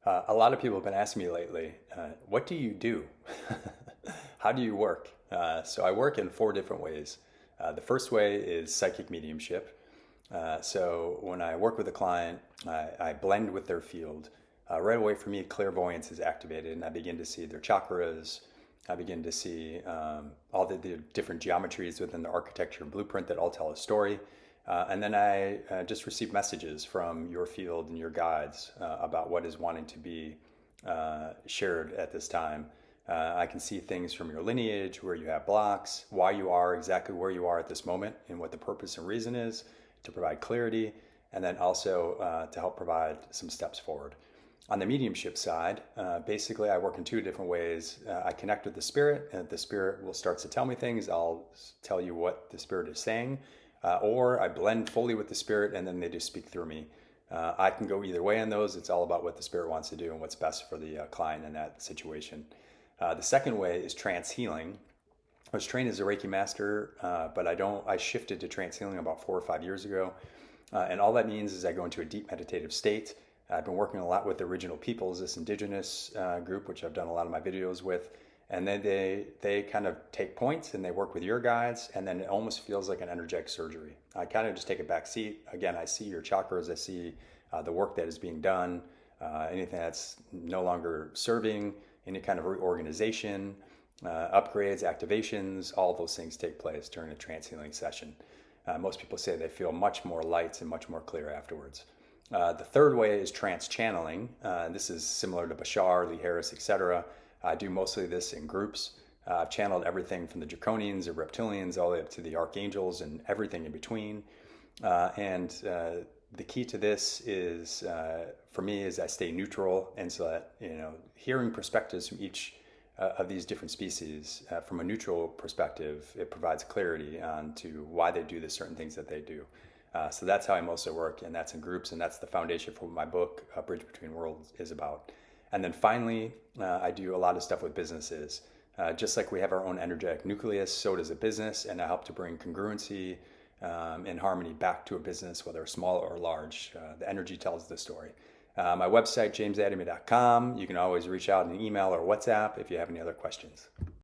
A lot of people have been asking me lately, what do you do? How do you work? So I work in four different ways. The first way is psychic mediumship. So when I work with a client, I blend with their field. Right away for me, clairvoyance is activated, and I begin to see their chakras. I begin to see all the different geometries within the architecture and blueprint that all tell a story. And then I just receive messages from your field and your guides about what is wanting to be shared at this time. I can see things from your lineage, where you have blocks, why you are exactly where you are at this moment, and what the purpose and reason is to provide clarity, and then also to help provide some steps forward. On the mediumship side, basically I work in two different ways. I connect with the spirit, and the spirit will start to tell me things. I'll tell you what the spirit is saying, or I blend fully with the spirit, and then they just speak through me. I can go either way on those. It's all about what the spirit wants to do and what's best for the client in that situation. The second way is trance healing. I was trained as a Reiki master, but I shifted to trance healing about 4 or 5 years ago. And all that means is I go into a deep meditative state. I've been working a lot with the original peoples, this indigenous group, which I've done a lot of my videos with. And then they kind of take points and they work with your guides, and then it almost feels like an energetic surgery. I kind of just take a back seat. Again, I see your chakras, I see the work that is being done, anything that's no longer serving, any kind of reorganization, upgrades, activations, all those things take place during a trance healing session. Most people say they feel much more light and much more clear afterwards. The third way is trance channeling. This is similar to Bashar, Lee Harris, etc. I do mostly this in groups. I've channeled everything from the draconians, the reptilians, all the way up to the archangels and everything in between. And the key to this is, for me, is I stay neutral, and so that hearing perspectives from each of these different species from a neutral perspective, it provides clarity on to why they do the certain things that they do. So that's how I mostly work, and that's in groups, and that's the foundation for what my book, A Bridge Between Worlds, is about. And then finally, I do a lot of stuff with businesses. Just like we have our own energetic nucleus, so does a business, and I help to bring congruency and harmony back to a business, whether small or large. The energy tells the story. My website, jamesadamy.com. You can always reach out in an email or WhatsApp if you have any other questions.